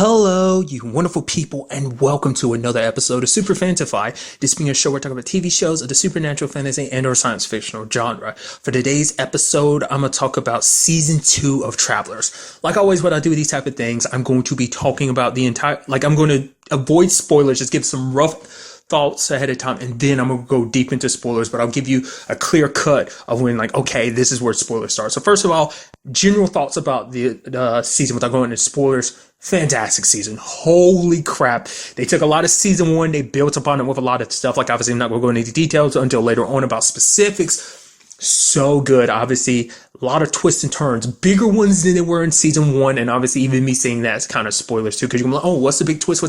Hello, you wonderful people, and welcome to another episode of Super-Fanta-Fi. This being a show where we're talking about TV shows of the supernatural, fantasy, and or science fictional genre. For today's episode, I'm going to talk about Season 2 of Travelers. Like always, what I do with these type of things, I'm going to be talking about the entire, I'm going to avoid spoilers, just give some rough thoughts ahead of time, and then I'm going to go deep into spoilers, but I'll give you a clear cut of when, okay, this is where spoilers start. So first of all, general thoughts about the season without going into spoilers. Fantastic season. Holy crap. They took a lot of season one, they built upon it with a lot of stuff. Obviously, I'm not going to go into details until later on about specifics. So good. Obviously, a lot of twists and turns, bigger ones than they were in season one. And obviously, even me saying that is kind of spoilers too, because you're like, oh, what's the big twist?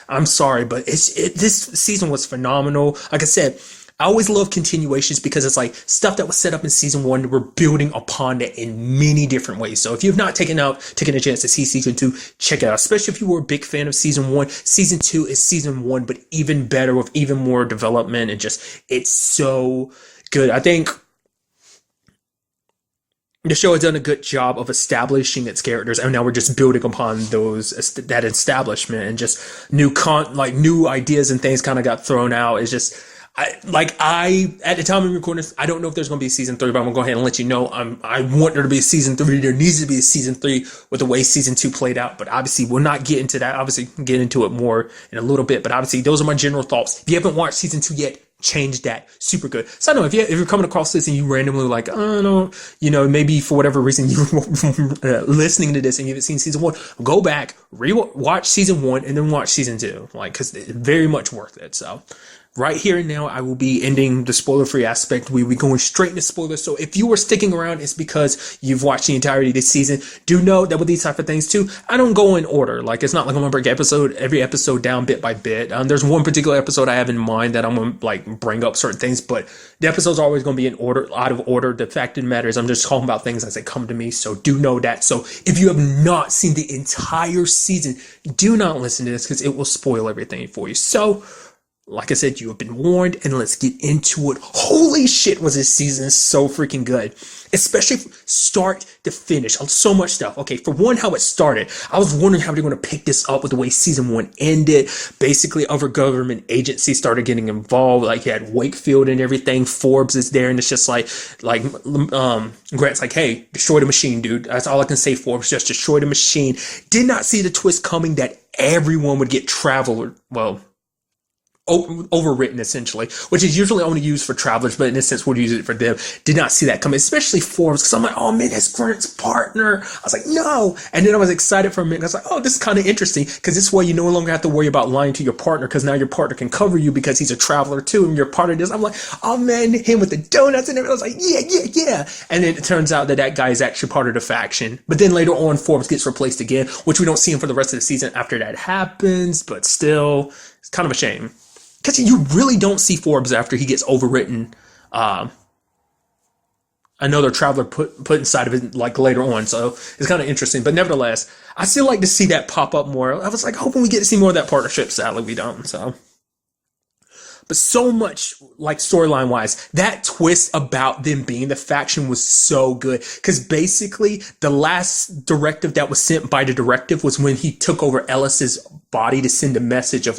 I'm sorry, but this season was phenomenal. Like I said, I always love continuations because it's stuff that was set up in season one, we're building upon it in many different ways. So if you've not taken a chance to see season two, check it out. Especially if you were a big fan of season one. Season two is season one, but even better with even more development, and it's so good. I think the show has done a good job of establishing its characters, and now we're just building upon that establishment, and just new ideas and things kind of got thrown out. It's just, at the time of recording this, I don't know if there's going to be a season 3, but I'm going to go ahead and let you know I want there to be a season 3. There needs to be a season 3 with the way season 2 played out, but obviously we'll not get into that. Obviously, get into it more in a little bit, but obviously those are my general thoughts. If you haven't watched season 2 yet, change that. Super good. So I know if you're coming across this and you randomly I don't know, maybe for whatever reason you're listening to this and you haven't seen season 1, go back, watch season 1 and then watch season 2, because it's very much worth it. So right here and now, I will be ending the spoiler-free aspect. We'll be going straight into spoilers. So if you are sticking around, it's because you've watched the entirety of this season. Do know that with these type of things too, I don't go in order. It's not like I'm going to break every episode down bit by bit. There's one particular episode I have in mind that I'm going to bring up certain things, but the episodes are always going to be in order, out of order. The fact of the matter is I'm just talking about things as they come to me. So do know that. So if you have not seen the entire season, do not listen to this because it will spoil everything for you. So like I said, you have been warned, and let's get into it. Holy shit, was this season so freaking good. Especially start to finish. So much stuff. Okay, for one, how it started. I was wondering how they're going to pick this up with the way season 1 ended. Basically, other government agencies started getting involved. You had Wakefield and everything. Forbes is there, and it's just Grant's hey, destroy the machine, dude. That's all I can say, Forbes. Just destroy the machine. Did not see the twist coming that everyone would get overwritten essentially, which is usually only used for travelers, but in this sense we'll use it for them. Did not see that coming, especially Forbes, because I'm oh man, that's Grant's partner. I was no, and then I was excited for a minute. I was oh, this is kind of interesting, because this way you no longer have to worry about lying to your partner, because now your partner can cover you because he's a traveler too, and your partner does. I'm oh man, him with the donuts and everything. I was yeah, and then it turns out that guy is actually part of the faction. But then later on, Forbes gets replaced again, which we don't see him for the rest of the season after that happens. But still, it's kind of a shame, because you really don't see Forbes after he gets overwritten. Another traveler put inside of it later on. So it's kind of interesting. But nevertheless, I still like to see that pop up more. I was hoping we get to see more of that partnership. Sadly, we don't. So, but so much storyline wise, that twist about them being the faction was so good. Because basically, the last directive that was sent by the directive was when he took over Ellis's body to send a message of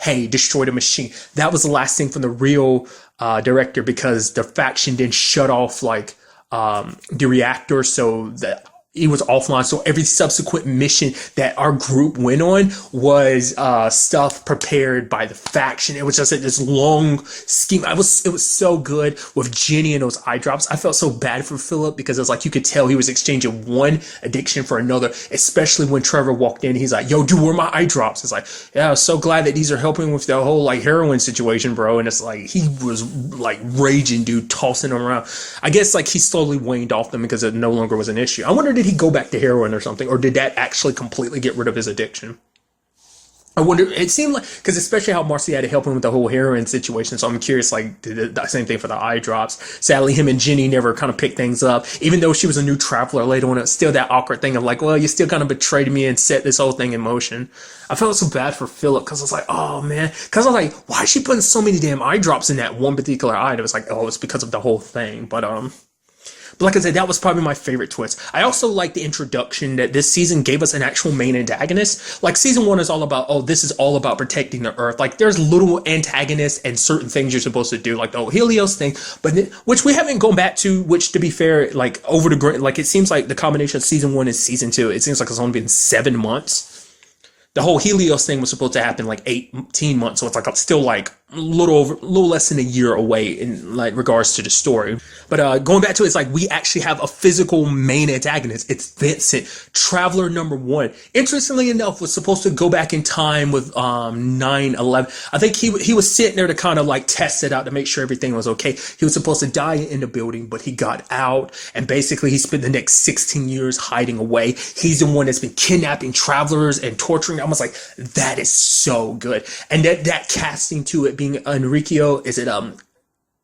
hey, destroy the machine. That was the last thing from the real director, because the faction then shut off the reactor, so that he was offline. So every subsequent mission that our group went on was stuff prepared by the faction. It was just this long scheme. It was so good with Jenny and those eye drops. I felt so bad for Philip, because it was you could tell he was exchanging one addiction for another, especially when Trevor walked in. He's yo, dude, where are my eye drops? It's yeah, I was so glad that these are helping with the whole heroin situation, bro. And it's he was raging, dude, tossing them around. I guess he slowly waned off them because it no longer was an issue. I wonder, did he go back to heroin or something, or did that actually completely get rid of his addiction? I wonder. It seemed because especially how Marcy had to help him with the whole heroin situation, so I'm curious, did the same thing for the eye drops. Sadly, him and Jenny never kind of picked things up, even though she was a new traveler later on. It was still that awkward thing of well, you still kind of betrayed me and set this whole thing in motion. I felt so bad for Philip, because I was oh man, because I was why is she putting so many damn eye drops in that one particular eye? It was oh, it's because of the whole thing. But like I said, that was probably my favorite twist. I also like the introduction that this season gave us an actual main antagonist. Like season one is all about, oh, this is all about protecting the Earth. Like there's little antagonists and certain things you're supposed to do, like the whole Helios thing, but which we haven't gone back to. Which, to be fair, like over the like it seems like the combination of season one and season two, it seems like it's only been 7 months. The whole Helios thing was supposed to happen like 18 months, so it's like still like a little less than a year away in like regards to the story. But going back to it, it's like we actually have a physical main antagonist. It's Vincent, Traveler number one. Interestingly enough, was supposed to go back in time with 9/11. I think he was sitting there to kind of like test it out to make sure everything was okay. He was supposed to die in the building, but he got out, and basically he spent the next 16 years hiding away. He's the one that's been kidnapping travelers and torturing them. I was like, that is so good. And that casting to it being Enrico, is it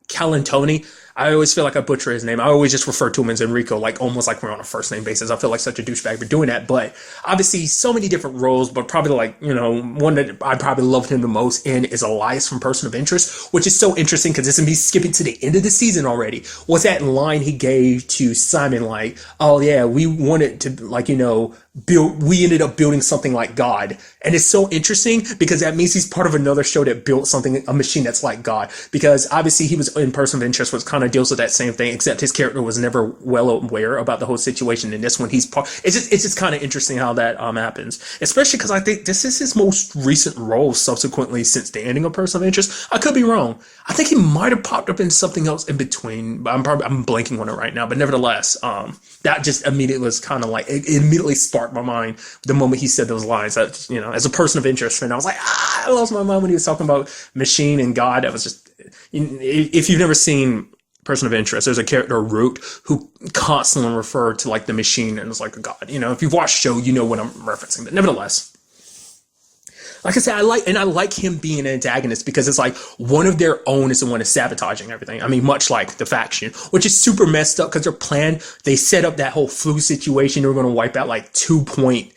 Calantoni? I always feel like I butcher his name. I always just refer to him as Enrico, like almost like we're on a first name basis. I feel like such a douchebag for doing that. But obviously, so many different roles. But probably like, one that I probably loved him the most in is Elias from Person of Interest, which is so interesting because this is me skipping to the end of the season already. Was that line he gave to Simon, like, oh yeah, we wanted to, like, we ended up building something like God. And it's so interesting because that means he's part of another show that built something, a machine that's like God. Because obviously he was in Person of Interest, which kind of deals with that same thing, except his character was never well aware about the whole situation. In this one, he's part. It's just kind of interesting how that happens, especially because I think this is his most recent role subsequently since the ending of Person of Interest. I could be wrong. I think he might have popped up in something else in between, but I'm blanking on it right now. But nevertheless, that just immediately was kind of like it immediately sparked my mind the moment he said those lines. That, as a Person of Interest fan, I was like, I lost my mind when he was talking about machine and God. That was just, if you've never seen Person of Interest, there's a character Root who constantly referred to like the machine and it's like a god. If you've watched the show, you know what I'm referencing. But nevertheless, like I said, I like him being an antagonist because it's like one of their own is the one that's sabotaging everything. I mean, much like the faction, which is super messed up because their plan, they set up that whole flu situation. They were going to wipe out like 2.3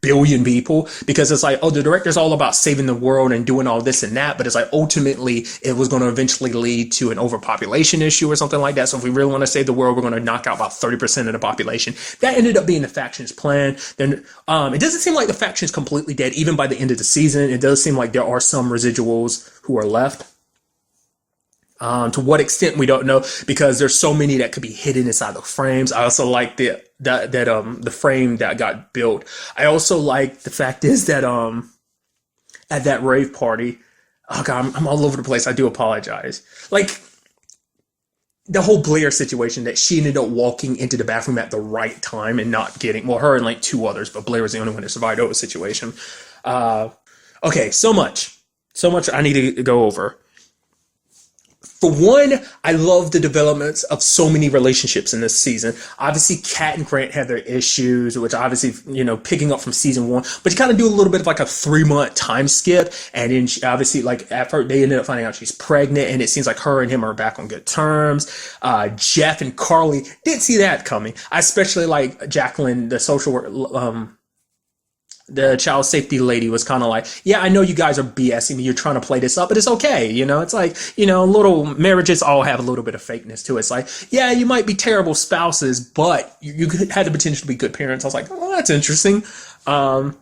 billion people because it's like, oh, the director's all about saving the world and doing all this and that. But it's like ultimately it was going to eventually lead to an overpopulation issue or something like that. So if we really want to save the world, we're going to knock out about 30% of the population. That ended up being the faction's plan. Then it doesn't seem like the faction is completely dead even by the end of the season. It does seem like there are some residuals who are left. To what extent we don't know because there's so many that could be hidden inside the frames. I also like the frame that got built. I also like the fact is that at that rave party, oh god, I'm all over the place. I do apologize. Like the whole Blair situation that she ended up walking into the bathroom at the right time and not getting, well, her and like 2 others, but Blair was the only one that survived over the situation. Okay, so much I need to go over. For one, I love the developments of so many relationships in this season. Obviously, Kat and Grant had their issues, which obviously, picking up from season 1. But you kind of do a little bit of like a 3-month time skip. And then she, obviously, like at first, they ended up finding out she's pregnant. And it seems like her and him are back on good terms. Jeff and Carly didn't see that coming. I especially like Jacqueline, the social work, the child safety lady was kind of like, yeah, I know you guys are BSing me. You're trying to play this up, but it's okay. It's like, little marriages all have a little bit of fakeness to it. It's like, yeah, you might be terrible spouses, but you had the potential to be good parents. I was like, oh, that's interesting. I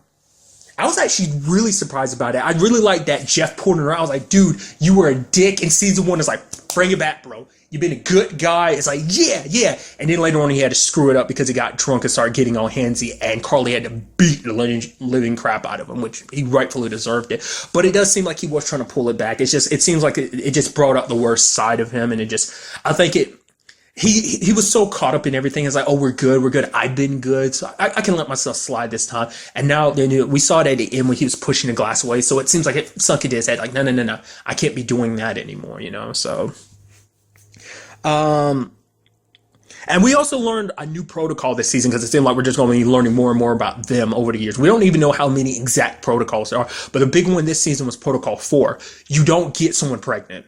was actually really surprised about it. I really liked that Jeff pulled her out. I was like, dude, you were a dick in season 1. It's like, bring it back, bro. You've been a good guy. It's like, yeah. And then later on, he had to screw it up because he got drunk and started getting all handsy, and Carly had to beat the living crap out of him, which he rightfully deserved it. But it does seem like he was trying to pull it back. It seems like it just brought up the worst side of him, and I think he was so caught up in everything. It's like, oh, we're good. I've been good. So I can let myself slide this time. And now we saw it at the end when he was pushing the glass away. So it seems like it sunk into his head. Like, no. I can't be doing that anymore, so. And we also learned a new protocol this season because it seemed like we're just going to be learning more and more about them over the years. We don't even know how many exact protocols there are, but the big one this season was Protocol 4. You don't get someone pregnant.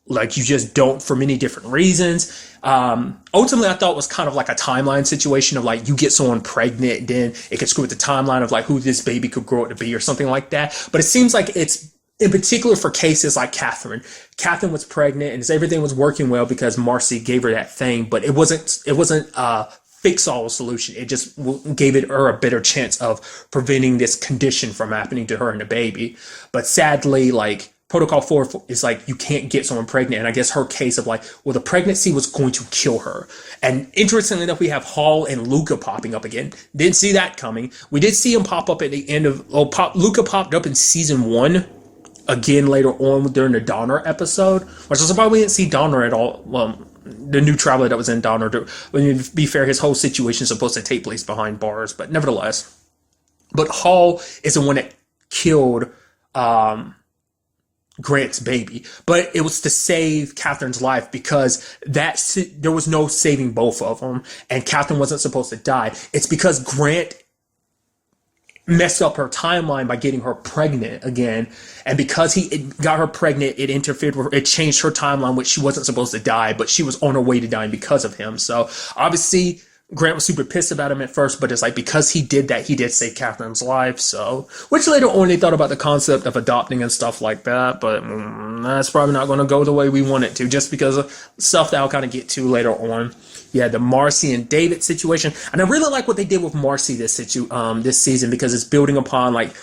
Like, you just don't, for many different reasons. Ultimately, I thought it was kind of like a timeline situation of like, you get someone pregnant, then it could screw with the timeline of like who this baby could grow up to be or something like that. But it seems like it's in particular for cases like Catherine. Catherine was pregnant and everything was working well because Marcy gave her that thing, but it wasn't a fix all solution. It just gave her a better chance of preventing this condition from happening to her and the baby. But sadly, like Protocol 4 is like you can't get someone pregnant, and I guess her case of like, well, the pregnancy was going to kill her. And interestingly enough, we have Hall and Luca popping up again. Didn't see that coming. We did see him pop up at the end of Luca popped up in season 1 again later on during the Donner episode, which is why we didn't see Donner at all. Well, the new traveler that was in Donner. To be fair, his whole situation is supposed to take place behind bars, but nevertheless. But Hall is the one that killed Grant's baby, but it was to save Catherine's life because there was no saving both of them, and Catherine wasn't supposed to die. It's because Grant messed up her timeline by getting her pregnant again, and because he got her pregnant, it interfered with her, it changed her timeline, which she wasn't supposed to die, but she was on her way to dying because of him. So obviously Grant was super pissed about him at first, but it's like because he did that, he did save Catherine's life. So, which later on they thought about the concept of adopting and stuff like that, but that's probably not going to go the way we want it to, just because of stuff that I'll kind of get to later on. Yeah, the Marcy and David situation, and I really like what they did with Marcy this season because it's building upon like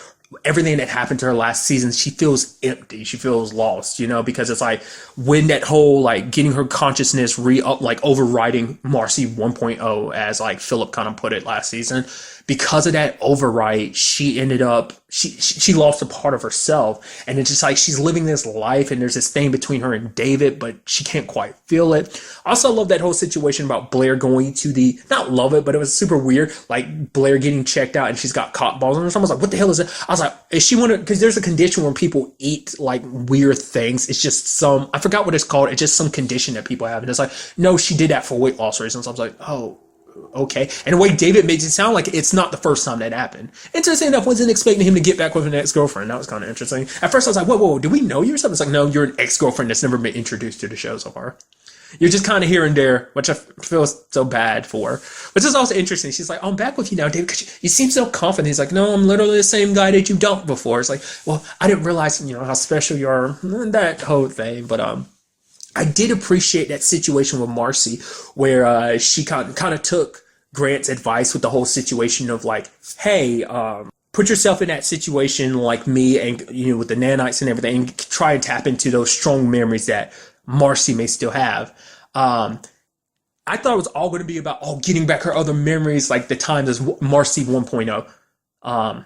everything that happened to her last season. She feels empty. She feels lost, because it's like when that whole like getting her consciousness like overriding Marcy 1.0, as like Philip kind of put it last season. Because of that override, she ended up, she lost a part of herself. And it's just like she's living this life and there's this thing between her and David, but she can't quite feel it. I also love that whole situation about Blair going to not love it, but it was super weird. Like Blair getting checked out and she's got cotton balls on her. So I was like, what the hell is it? I was like, is she because there's a condition where people eat like weird things. It's just I forgot what it's called. It's just some condition that people have. And it's like, no, she did that for weight loss reasons. I was like, oh, okay. And the way David makes it sound like it's not the first time that happened. Interesting enough, wasn't expecting him to get back with an ex-girlfriend. That was kind of interesting. At first I was like, whoa, do we know you or something? It's like, no, you're an ex-girlfriend that's never been introduced to the show so far. You're just kind of here and there, which I feel so bad for. Which is also interesting. She's like, I'm back with you now, David, because you seem so confident. He's like, no, I'm literally the same guy that you dumped before. It's like, well, I didn't realize, how special you are. That whole thing. But I did appreciate that situation with Marcy where she kind of took Grant's advice with the whole situation of like, hey, put yourself in that situation like me and, with the nanites and everything, and try and tap into those strong memories that Marcy may still have. I thought it was all going to be about getting back her other memories, like the times as Marcy 1.0.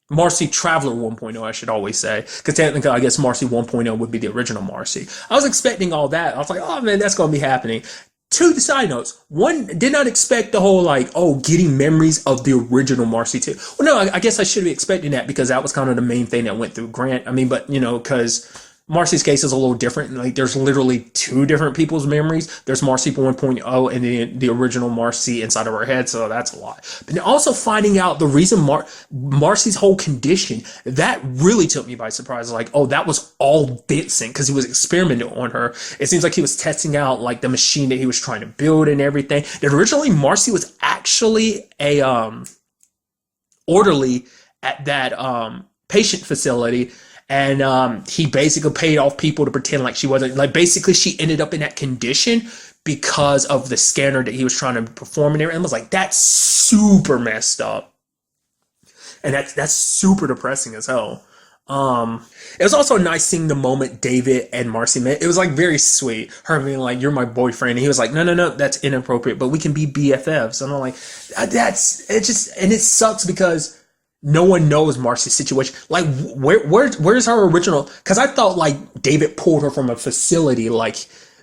Marcy Traveler 1.0, I should always say. Because technically, I guess Marcy 1.0 would be the original Marcy. I was expecting all that. I was like, oh man, that's going to be happening. Two side notes. One, did not expect the whole getting memories of the original Marcy too. Well, no, I guess I should be expecting that because that was kind of the main thing that went through Grant. I mean, but because Marcy's case is a little different. Like, there's literally two different people's memories. There's Marcy 1.0 and the original Marcy inside of her head, so that's a lot. But also finding out the reason Marcy's whole condition, that really took me by surprise. Like, oh, that was all Vincent because he was experimenting on her. It seems like he was testing out like the machine that he was trying to build and everything. That originally Marcy was actually a orderly at that patient facility. And he basically paid off people to pretend like she wasn't, like, basically she ended up in that condition because of the scanner that he was trying to perform and everything. I was like, that's super messed up. And that's super depressing as hell. It was also nice seeing the moment David and Marcy met. It was like very sweet. Her being like, you're my boyfriend. And he was like, no, that's inappropriate, but we can be BFFs. And I'm like, and it sucks because no one knows Marcy's situation. Like, where's her original? Because I thought like David pulled her from a facility. Like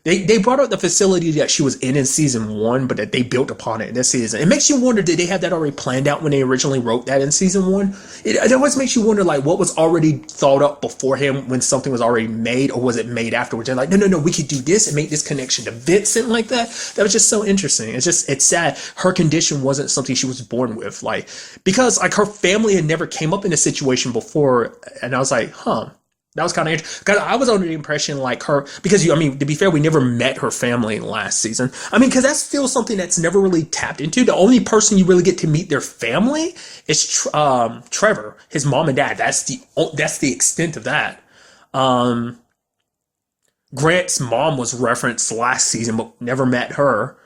they brought up the facility that she was in season 1, but that they built upon it in this season. It makes you wonder, did they have that already planned out when they originally wrote that in season 1? It always makes you wonder, like, what was already thought up beforehand when something was already made, or was it made afterwards? They're like, no, we could do this and make this connection to Vincent like that. That was just so interesting. It's sad. Her condition wasn't something she was born with, like, because like her family had never came up in a situation before, and I was like, huh. That was kind of interesting because I was under the impression like her because I mean to be fair we never met her family last season. I mean because that's still something that's never really tapped into. The only person you really get to meet their family is Trevor, his mom and dad. That's the extent of that. Um, Grant's mom was referenced last season, but never met her.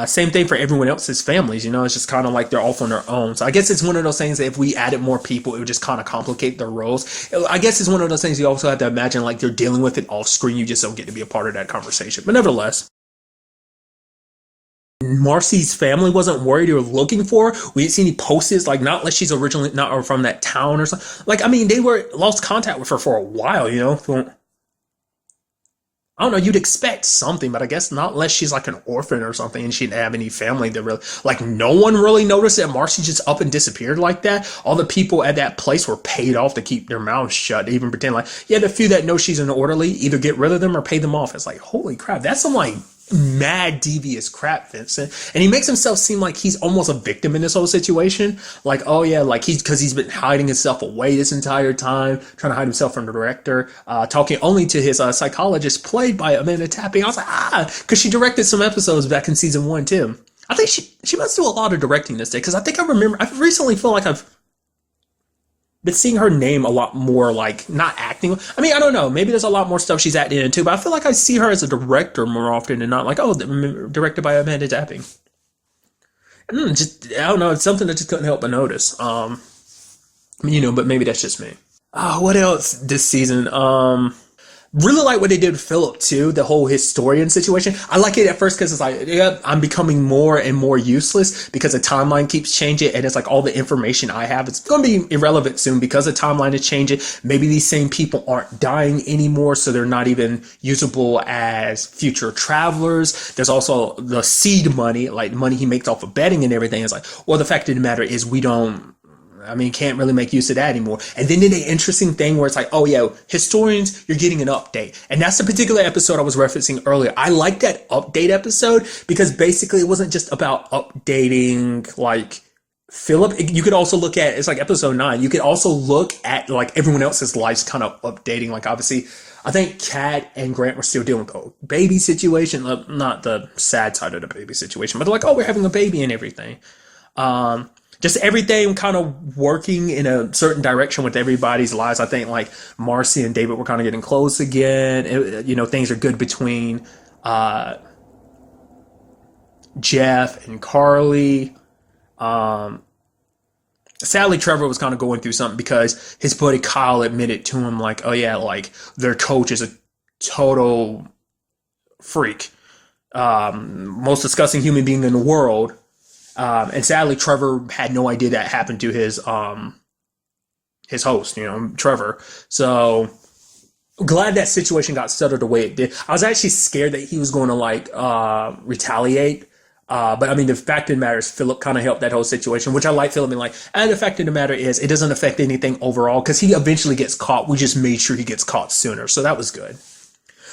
Same thing for everyone else's families. It's just kind of like they're off on their own. So I guess it's one of those things that if we added more people, it would just kind of complicate their roles. I guess it's one of those things you also have to imagine like they're dealing with it off screen. You just don't get to be a part of that conversation. But nevertheless, Marcy's family wasn't worried or looking for her. We didn't see any posts like not unless she's originally not or from that town or something. Like I mean, they were lost contact with her for a while. I don't know, you'd expect something, but I guess not unless she's like an orphan or something and she didn't have any family that really, like, no one really noticed that Marcy just up and disappeared like that. All the people at that place were paid off to keep their mouths shut, to even pretend like, yeah, the few that know she's an orderly, either get rid of them or pay them off. It's like, holy crap, that's some like mad devious crap, Vincent. And he makes himself seem like he's almost a victim in this whole situation. Like, oh yeah, like because he's been hiding himself away this entire time, trying to hide himself from the director, talking only to his psychologist, played by Amanda Tapping. I was like, because she directed some episodes back in season 1 too. I think she must do a lot of directing this day because I think I remember. I recently feel like I've been seeing her name a lot more, like not acting. I mean, I don't know. Maybe there's a lot more stuff she's acting in too, but I feel like I see her as a director more often than not. Like, oh, directed by Amanda Tapping. Just I don't know. It's something I just couldn't help but notice. But maybe that's just me. What else this season? Really like what they did with Philip too, the whole historian situation. I like it at first because it's like, yeah, I'm becoming more and more useless because the timeline keeps changing and it's like all the information I have, it's going to be irrelevant soon because the timeline is changing. Maybe these same people aren't dying anymore, so they're not even usable as future travelers. There's also the seed money, like money he makes off of betting and everything. It's like, well, the fact of the matter is can't really make use of that anymore. And then did an interesting thing where it's like, oh yeah, historians, you're getting an update. And that's the particular episode I was referencing earlier. I like that update episode because basically it wasn't just about updating like Philip. You could also look at, it's like episode 9. You could also look at like everyone else's lives kind of updating. Like obviously, I think Kat and Grant were still dealing with a baby situation, not the sad side of the baby situation, but they're like, oh, we're having a baby and everything. Just everything kind of working in a certain direction with everybody's lives. I think like Marcy and David were kind of getting close again. Things are good between Jeff and Carly. Sadly, Trevor was kind of going through something because his buddy Kyle admitted to him like, oh yeah, like their coach is a total freak. Most disgusting human being in the world. And sadly, Trevor had no idea that happened to his host, Trevor. So glad that situation got settled the way it did. I was actually scared that he was going to like retaliate. But I mean, the fact of the matter is Philip kind of helped that whole situation, which I like Philip being like, and the fact of the matter is it doesn't affect anything overall because he eventually gets caught. We just made sure he gets caught sooner. So that was good.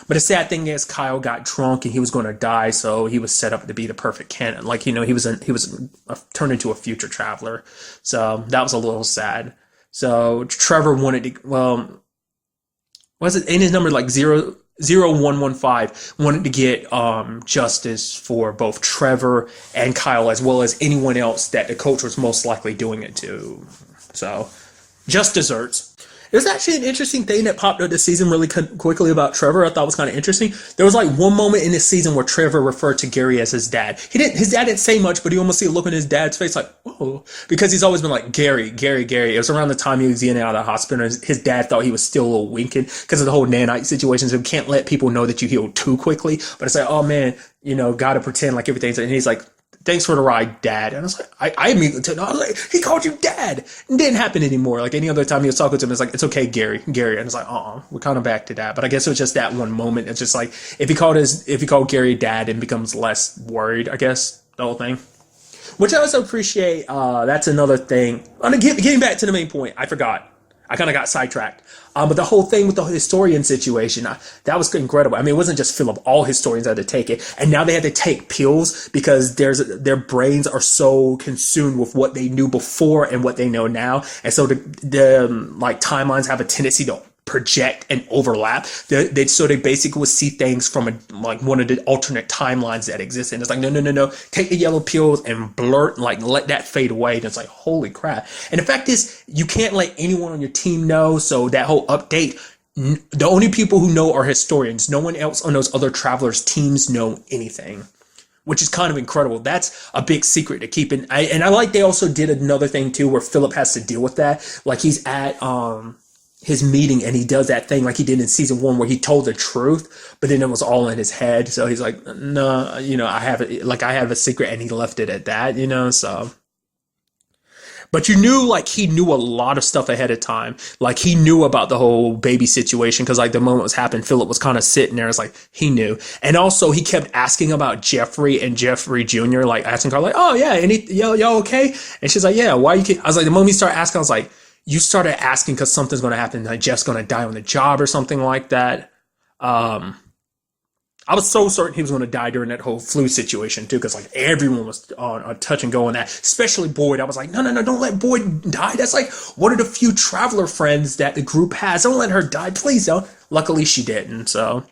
But the sad thing is, Kyle got drunk and he was going to die, so he was set up to be the perfect candidate. Like he was turned into a future traveler, so that was a little sad. So Trevor wanted to, well, was it in his number like 00115 wanted to get justice for both Trevor and Kyle as well as anyone else that the coach was most likely doing it to. So just desserts. There's actually an interesting thing that popped up this season really quickly about Trevor. I thought was kind of interesting. There was like one moment in this season where Trevor referred to Gary as his dad. His dad didn't say much, but you almost see a look on his dad's face like, whoa, because he's always been like, Gary. It was around the time he was in and out of the hospital. His dad thought he was still a little winking because of the whole nanite situation. So you can't let people know that you heal too quickly. But it's like, oh man, gotta pretend like everything's, and he's like, thanks for the ride, Dad. And I was like, I immediately took, I was like, he called you Dad. It didn't happen anymore. Like any other time he was talking to him, it's like, it's okay, Gary. And it's like, we're kind of back to that. But I guess it was just that one moment. It's just like, if he called Gary Dad, it becomes less worried, I guess, the whole thing. Which I also appreciate. That's another thing. Getting back to the main point, I forgot. I kind of got sidetracked. But the whole thing with the historian situation, that was incredible. I mean, it wasn't just Philip. All historians had to take it. And now they had to take pills because their brains are so consumed with what they knew before and what they know now. And so the like timelines have a tendency to project and overlap. So they basically would see things from like one of the alternate timelines that exist. And it's like, no, no, no, no. Take the yellow pills and blur, like let that fade away. And it's like, holy crap. And the fact is, you can't let anyone on your team know. So that whole update, the only people who know are historians. No one else on those other travelers' teams know anything, which is kind of incredible. That's a big secret to keep. And I like they also did another thing too, where Philip has to deal with that. Like he's at his meeting and he does that thing like he did in season 1 where he told the truth, but then it was all in his head. So he's like, no, I have a secret, and he left it at that, so. But you knew, like, he knew a lot of stuff ahead of time. Like, he knew about the whole baby situation because, like, the moment it was happening, Philip was kind of sitting there. It's like, he knew. And also, he kept asking about Jeffrey and Jeffrey Jr., like, asking her, like, oh, yeah, y'all okay? And she's like, yeah, why you keep... I was like, the moment he started asking, I was like, you started asking because something's going to happen. Like, Jeff's going to die on the job or something like that. I was so certain he was going to die during that whole flu situation too, because like everyone was on touch and go on that, especially Boyd. I was like, no, don't let Boyd die. That's like one of the few traveler friends that the group has. Don't let her die, please don't. Luckily, she didn't. So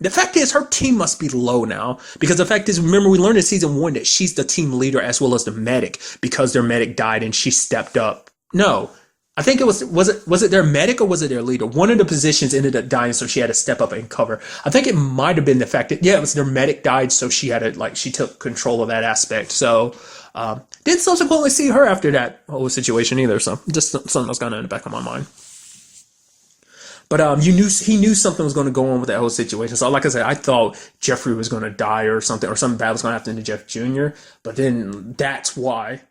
the fact is, her team must be low now, because the fact is, remember we learned in season 1 that she's the team leader as well as the medic because their medic died and she stepped up. No. I think it was it their medic or was it their leader? One of the positions ended up dying, so she had to step up and cover. I think it might have been the fact that, yeah, it was their medic died, so she had to, like, she took control of that aspect. So, didn't subsequently see her after that whole situation either, so just something that's kind of in the back of my mind. But he knew something was going to go on with that whole situation. So like I said, I thought Jeffrey was going to die or something bad was going to happen to Jeff Jr., but then that's why.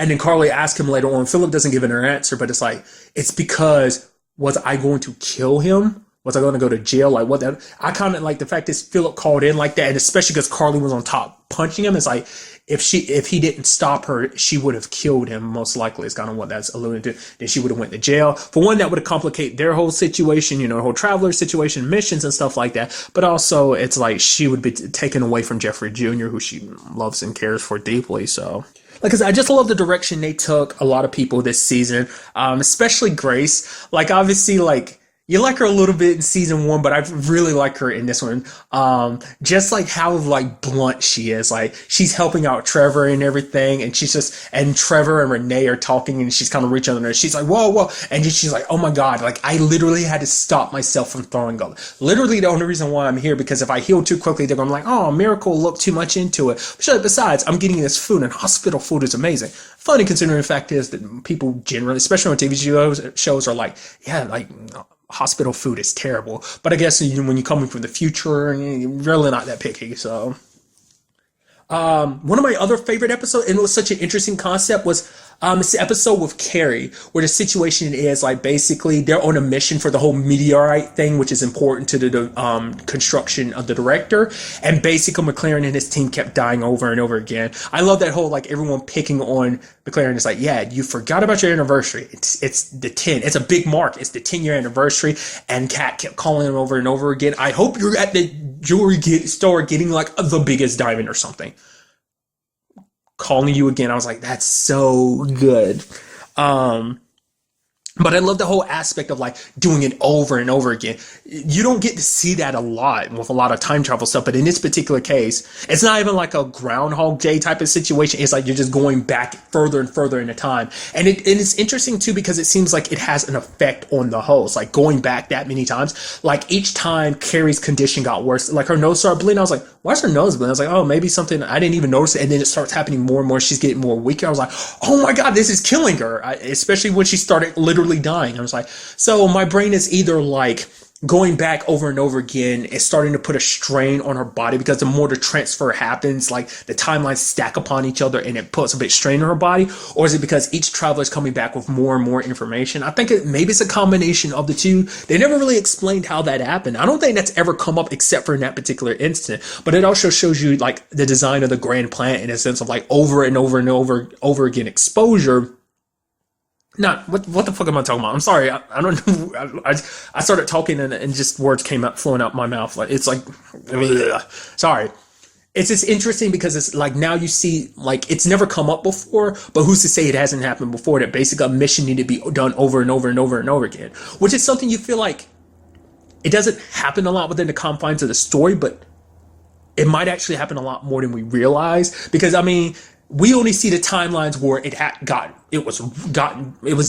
And then Carly asked him later on, Philip doesn't give her answer, but it's like, it's because, was I going to kill him? Was I going to go to jail? Like, what that? I kind of like the fact is Philip called in like that, and especially because Carly was on top punching him. It's like, if he didn't stop her, she would have killed him, most likely, is kind of what that's alluding to. Then she would have went to jail. For one, that would have complicated their whole situation, the whole traveler situation, missions and stuff like that. But also, it's like she would be taken away from Jeffrey Jr., who she loves and cares for deeply, so... Like I said, I just love the direction they took a lot of people this season, especially Grace. Like, obviously, like, you like her a little bit in season 1, but I really like her in this one. Just like how, like, blunt she is. Like, she's helping out Trevor and everything, and and Trevor and Renee are talking, and she's kind of reaching on her. She's like, whoa. And she's like, oh my God, like, I literally had to stop myself from throwing up. Literally the only reason why I'm here, because if I heal too quickly, they're going to be like, oh, Miracle looked too much into it. Besides, I'm getting this food, and hospital food is amazing. Funny considering the fact is that people generally, especially on TV shows are like, yeah, like, hospital food is terrible. But I guess when you're coming from the future, you're really not that picky. So, one of my other favorite episodes, and it was such an interesting concept, was it's the episode with Carrie, where the situation is like basically they're on a mission for the whole meteorite thing, which is important to the construction of the director. And basically McLaren and his team kept dying over and over again. I love that whole, like, everyone picking on McLaren. It's like, yeah, you forgot about your anniversary. It's the 10. It's a big mark. It's the 10-year anniversary. And Kat kept calling him over and over again. I hope you're at the jewelry store getting like the biggest diamond or something. Calling you again. I was like, that's so good. But I love the whole aspect of like doing it over and over again. You don't get to see that a lot with a lot of time travel stuff, but in this particular case, it's not even like a Groundhog Day type of situation. It's like you're just going back further and further into time. And it's interesting too, because it seems like it has an effect on the host, like going back that many times. Like each time Carrie's condition got worse, like her nose started bleeding. I was like, why's her nose bleeding? I was like, oh, maybe something, I didn't even notice it. And then it starts happening more and more. She's getting more weaker. I was like, oh my God, this is killing her. Especially when she started literally dying. I was like, so my brain is either like going back over and over again, it's starting to put a strain on her body, because the more the transfer happens, like the timelines stack upon each other and it puts a bit strain on her body, or is it because each traveler is coming back with more and more information? I think maybe it's a combination of the two. They never really explained how that happened. I don't think that's ever come up except for in that particular instant, but it also shows you like the design of the grand plan in a sense of like over and over and over again exposure. Not what the fuck am I talking about? I'm sorry. I don't know. I started talking and just words came out flowing out my mouth. Like it's like, ugh. Sorry. it's just interesting because it's like now you see like it's never come up before, but who's to say it hasn't happened before that basically a mission needed to be done over and over and over and over again, which is something you feel like it doesn't happen a lot within the confines of the story, but it might actually happen a lot more than we realize because I mean we only see the timelines where it was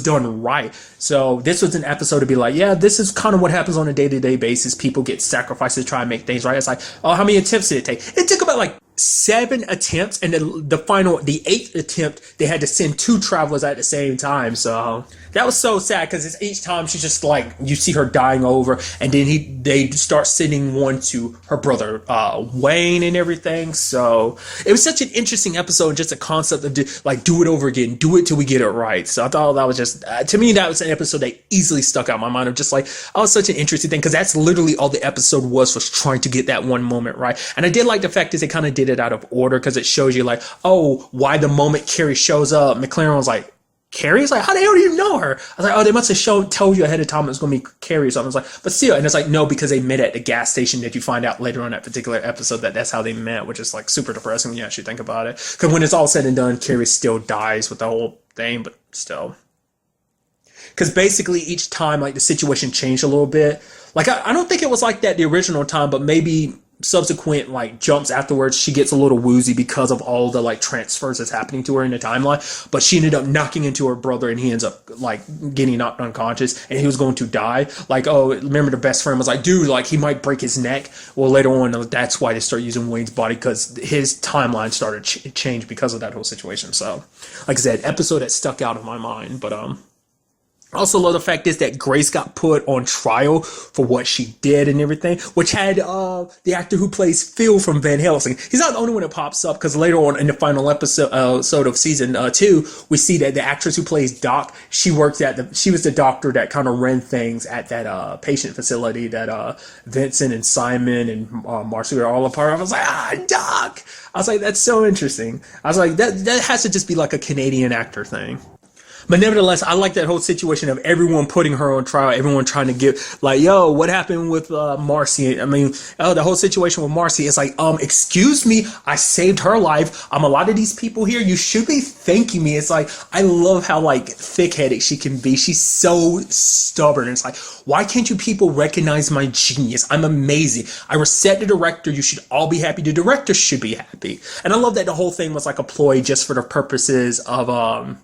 done right. So this was an episode to be like, yeah, this is kind of what happens on a day-to-day basis. People get sacrificed to try and make things right. It's like, oh, how many attempts did it take? It took about like 7 attempts, and then the 8th attempt, they had to send 2 travelers at the same time. So that was so sad because each time she's just like you see her dying over, and then they start sending one to her brother Wayne and everything. So it was such an interesting episode, just a concept of do it over again, do it till we get it right. So I thought that was just to me that was an episode that easily stuck out in my mind of just like, oh, it's such an interesting thing because that's literally all the episode was trying to get that one moment right. And I did like the fact is they kind of did it out of order because it shows you like, oh, why the moment Carrie shows up, McLaren was like, Carrie? It's like, how the hell do you know her? I was like, oh, they must have told you ahead of time it was going to be Carrie or something. I was like, but still, and it's like, no, because they met at the gas station that you find out later on that particular episode that's how they met, which is like super depressing when you actually think about it. Because when it's all said and done, Carrie still dies with the whole thing, but still. Because basically each time, like the situation changed a little bit. Like, I don't think it was like that the original time, but maybe subsequent like jumps afterwards she gets a little woozy because of all the like transfers that's happening to her in the timeline, but she ended up knocking into her brother and he ends up like getting knocked unconscious and he was going to die. Like, oh, remember the best friend was like, dude, like he might break his neck. Well, later on that's why they start using Wayne's body because his timeline started change because of that whole situation. So like I said, episode that stuck out in my mind. But I also love the fact is that Grace got put on trial for what she did and everything, which had the actor who plays Phil from Van Helsing. He's not the only one that pops up because later on in the final episode of season 2, we see that the actress who plays Doc, she was the doctor that kind of ran things at that patient facility that Vincent and Simon and Marcy were all a part of. I was like, Doc! I was like, that's so interesting. I was like, that has to just be like a Canadian actor thing. But nevertheless, I like that whole situation of everyone putting her on trial, everyone trying to get like, yo, what happened with Marcy? I mean, the whole situation with Marcy is like, excuse me, I saved her life. A lot of these people here, you should be thanking me. It's like, I love how like thick-headed she can be. She's so stubborn. It's like, why can't you people recognize my genius? I'm amazing. I reset the director. You should all be happy. The director should be happy. And I love that the whole thing was like a ploy just for the purposes of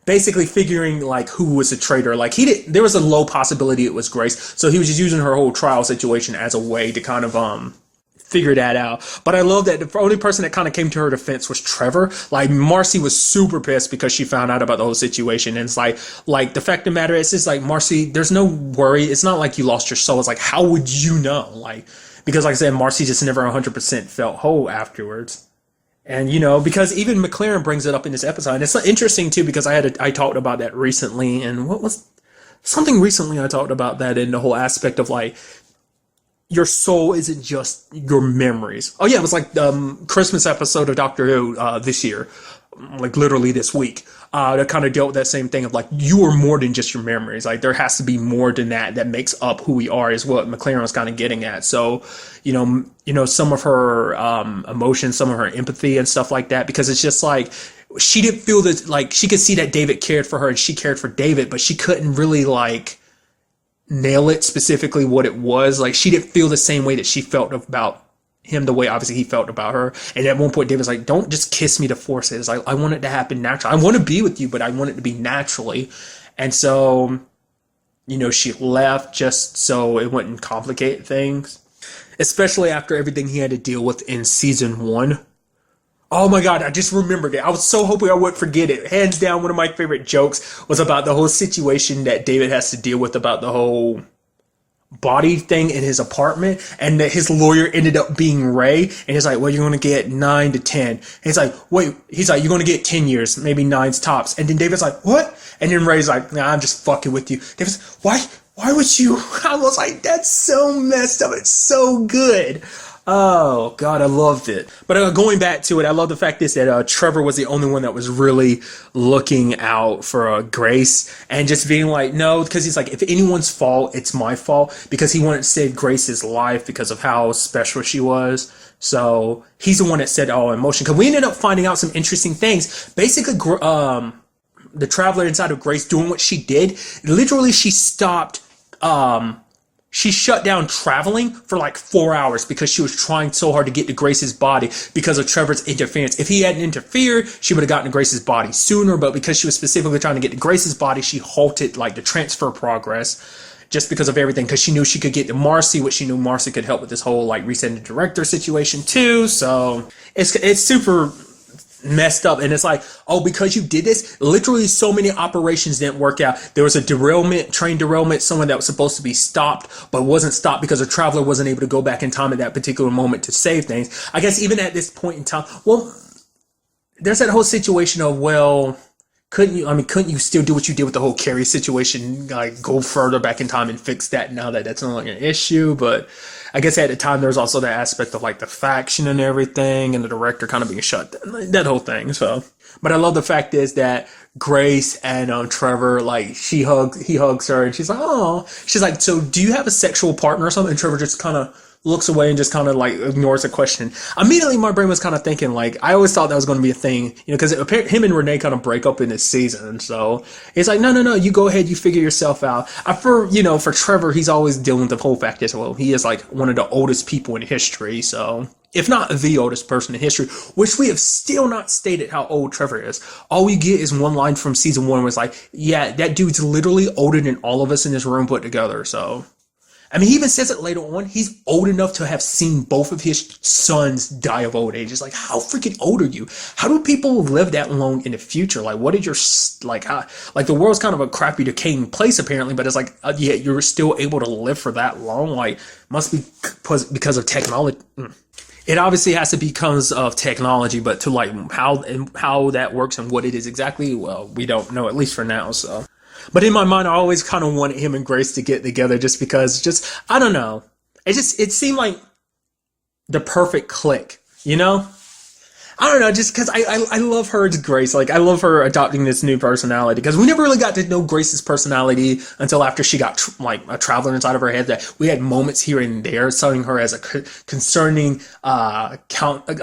basically figuring like who was the traitor. Like there was a low possibility it was Grace, so he was just using her whole trial situation as a way to kind of figure that out. But I love that the only person that kind of came to her defense was Trevor. Like Marcy was super pissed because she found out about the whole situation, and it's like the fact of the matter is, it's like, Marcy, there's no worry. It's not like you lost your soul. It's like, how would you know? Like, because like I said, Marcy just never 100% felt whole afterwards. And, because even McLaren brings it up in this episode. And it's interesting, too, because I talked about that recently. And what was something recently I talked about that in the whole aspect of, like, your soul isn't just your memories. Oh, yeah, it was like the Christmas episode of Doctor Who this year, like literally this week. That kind of dealt with that same thing of like, you are more than just your memories. Like there has to be more than that makes up who we are, is what McLaren was kind of getting at. So, some of her emotions, some of her empathy and stuff like that, because it's just like, she didn't feel that, like she could see that David cared for her and she cared for David, but she couldn't really like nail it specifically what it was. Like she didn't feel the same way that she felt about him the way obviously he felt about her. And at one point David's like, don't just kiss me to force it. It's like, I want it to happen naturally. I want to be with you, but I want it to be naturally. And so, she left just so it wouldn't complicate things, especially after everything he had to deal with in season 1. Oh my God, I just remembered it. I was so hoping I wouldn't forget it. Hands down, one of my favorite jokes was about the whole situation that David has to deal with about the whole body thing in his apartment, and that his lawyer ended up being Ray, and he's like, well, you're going to get 9 to 10. And he's like, wait, he's like, you're going to get 10 years, maybe 9's tops. And then David's like, what? And then Ray's like, nah, I'm just fucking with you. David's like, why would you? I was like, that's so messed up. It's so good. Oh, God, I loved it. But going back to it, I love the fact is that Trevor was the only one that was really looking out for Grace and just being like, no, because he's like, if anyone's fault, it's my fault, because he wanted to save Grace's life because of how special she was. So he's the one that set it all in motion. Because we ended up finding out some interesting things. Basically, the traveler inside of Grace doing what she did. Literally, she stopped. She shut down traveling for like 4 hours because she was trying so hard to get to Grace's body because of Trevor's interference. If he hadn't interfered, she would have gotten to Grace's body sooner, but because she was specifically trying to get to Grace's body, she halted like the transfer progress just because of everything, because she knew she could get to Marcy, which she knew Marcy could help with this whole like resetting the director situation too. So it's super messed up, and it's like, oh, because you did this, literally so many operations didn't work out. There was a derailment, train derailment, someone that was supposed to be stopped but wasn't stopped because a traveler wasn't able to go back in time at that particular moment to save things. I guess even at this point in time, well, there's that whole situation of, well, couldn't you still do what you did with the whole Carrie situation, like go further back in time and fix that now that that's no longer an issue? But I guess at the time there's also the aspect of like the faction and everything, and the director kind of being shut down, that whole thing. So, but I love the fact is that Grace and Trevor, like he hugs her, and she's like, oh, she's like, so do you have a sexual partner or something? And Trevor just kind of looks away and just kind of like ignores the question. Immediately, my brain was kind of thinking, like, I always thought that was going to be a thing, because him and Renee kind of break up in this season. So it's like, no, you go ahead, you figure yourself out. For Trevor, he's always dealing with the whole fact as well. He is like one of the oldest people in history. So if not the oldest person in history, which we have still not stated how old Trevor is. All we get is one line from season 1 was like, yeah, that dude's literally older than all of us in this room put together. So I mean, he even says it later on. He's old enough to have seen both of his sons die of old age. It's like, how freaking old are you? How do people live that long in the future? Like, what did your, like, how, like, the world's kind of a crappy, decaying place, apparently, but it's like, yeah, you're still able to live for that long? Like, must be because of technology. It obviously has to be because of technology, but to, like, how that works and what it is exactly, well, we don't know, at least for now, so. But in my mind, I always kind of wanted him and Grace to get together just because, I don't know. It seemed like the perfect click, I don't know, just because I love her as Grace. Like, I love her adopting this new personality, because we never really got to know Grace's personality until after she got, a traveler inside of her head. That we had moments here and there showing her as a concerning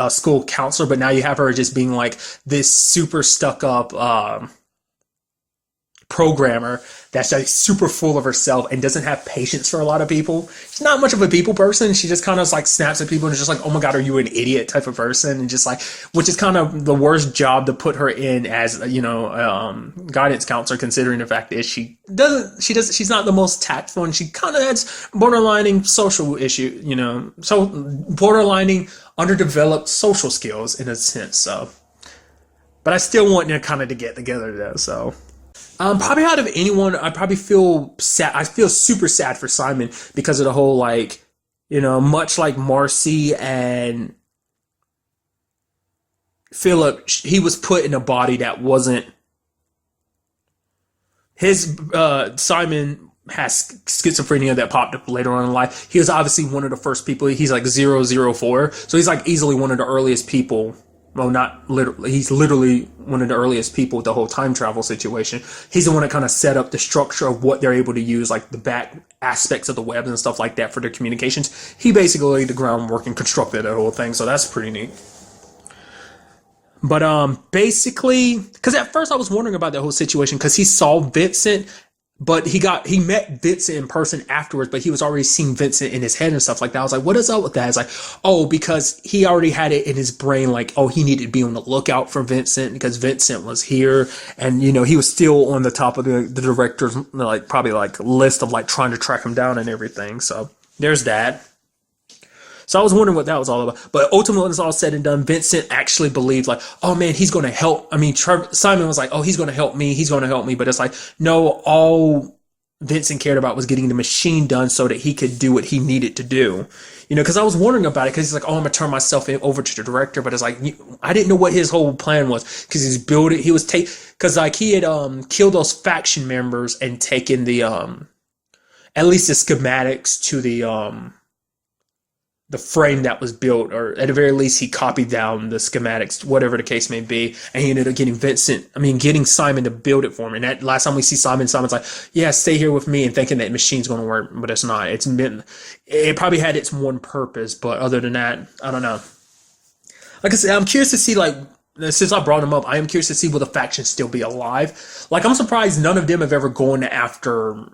school counselor, but now you have her just being like this super stuck up programmer that's like super full of herself and doesn't have patience for a lot of people. She's not much of a people person. She just kind of like snaps at people and is just like, oh my god, are you an idiot type of person, and just like, which is kind of the worst job to put her in as guidance counselor, considering the fact that she's not the most tactful, and she kind of has borderlining social issue, so borderlining underdeveloped social skills in a sense. So, but I still want them kind of to get together though. So probably out of anyone, I probably feel sad. I feel super sad for Simon because of the whole, like, much like Marcy and Philip, he was put in a body that wasn't his. Simon has schizophrenia that popped up later on in life. He was obviously one of the first people. He's like 004, so he's like easily one of the earliest people. Well, not literally. He's literally one of the earliest people with the whole time travel situation. He's the one that kind of set up the structure of what they're able to use, like the back aspects of the web and stuff like that for their communications. He basically laid the groundwork and constructed that whole thing, so that's pretty neat. But basically, because at first I was wondering about that whole situation, because he saw Vincent, but he met Vincent in person afterwards, but he was already seeing Vincent in his head and stuff like that. I was like, what is up with that? It's like, oh, because he already had it in his brain, like, oh, he needed to be on the lookout for Vincent because Vincent was here, and he was still on the top of the director's probably list of like trying to track him down and everything. So there's that. So I was wondering what that was all about. But ultimately, when it's all said and done, Vincent actually believed, like, oh man, he's going to help. I mean, Simon was like, oh, he's going to help me. He's going to help me. But it's like, no, all Vincent cared about was getting the machine done so that he could do what he needed to do. Because I was wondering about it, because he's like, oh, I'm going to turn myself over to the director. But it's like, I didn't know what his whole plan was, because because like he had killed those faction members and taken the, at least the schematics to the, the frame that was built, or at the very least, he copied down the schematics, whatever the case may be, and he ended up getting Simon to build it for him. And that last time we see Simon, Simon's like, "Yeah, stay here with me," and thinking that machine's going to work, but it's not. It probably had its one purpose, but other than that, I don't know. Like I said, I'm curious to see like. Since I brought him up, I am curious to see will the faction still be alive. Like, I'm surprised none of them have ever gone after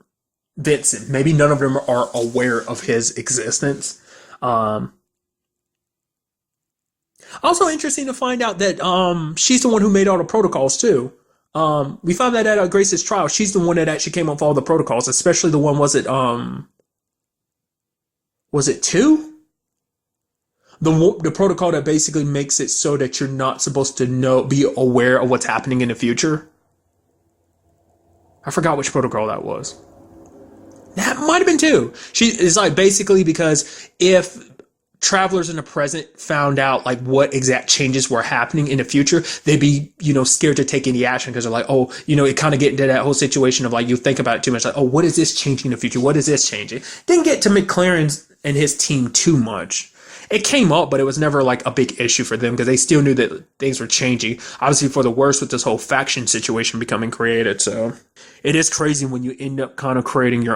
Vincent. Maybe none of them are aware of his existence. Um, Also interesting to find out that she's the one who made all the protocols too. We found that at Grace's trial. She's the one that actually came up with all the protocols, especially the one was it two? The protocol that basically makes it so that you're not supposed to be aware of what's happening in the future. I forgot which protocol that was. That might have been two. She is like basically because if travelers in the present found out like what exact changes were happening in the future, they'd be, scared to take any action because they're like, oh, it kind of get into that whole situation of like, you think about it too much, like, oh, what is this changing in the future? What is this changing? Didn't get to McLaren's and his team too much. It came up, but it was never like a big issue for them because they still knew that things were changing. Obviously, for the worse with this whole faction situation becoming created. So it is crazy when you end up kind of creating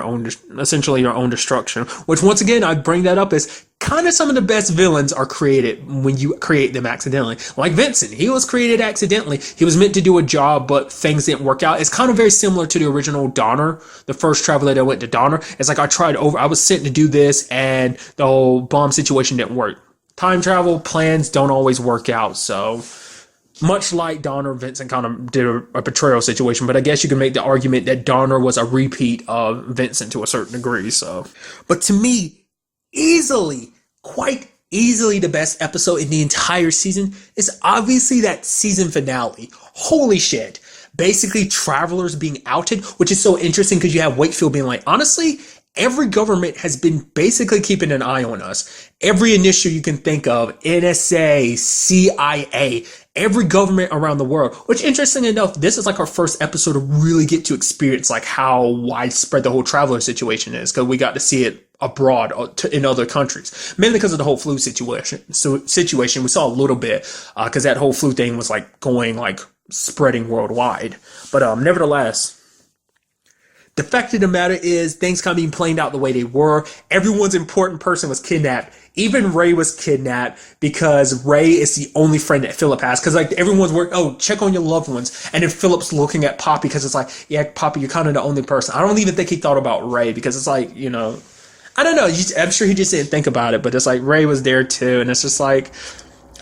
essentially your own destruction. Which once again, I bring that up as kind of some of the best villains are created when you create them accidentally. Like Vincent, he was created accidentally. He was meant to do a job, but things didn't work out. It's kind of very similar to the original Donner, the first traveler that went to Donner. It's like I was sent to do this, and the whole bomb situation didn't work. Time travel plans don't always work out, so much like Donner, Vincent kind of did a betrayal situation, but I guess you can make the argument that Donner was a repeat of Vincent to a certain degree. So, but to me, quite easily the best episode in the entire season is obviously that season finale. Holy shit. Basically, travelers being outed, which is so interesting because you have Wakefield being like, honestly, every government has been basically keeping an eye on us. Every initiative you can think of, NSA, CIA, every government around the world, which interesting enough, this is like our first episode to really get to experience like how widespread the whole traveler situation is, because we got to see it abroad in other countries, mainly because of the whole flu situation. We saw a little bit because that whole flu thing was like going like spreading worldwide. But nevertheless, the fact of the matter is things kind of being played out the way they were. Everyone's important person was kidnapped. Even Ray was kidnapped because Ray is the only friend that Philip has. Because like everyone's check on your loved ones. And then Philip's looking at Poppy because it's like, yeah, Poppy, you're kind of the only person. I don't even think he thought about Ray because it's like, I don't know. I'm sure he just didn't think about it, but it's like Ray was there too. And it's just like,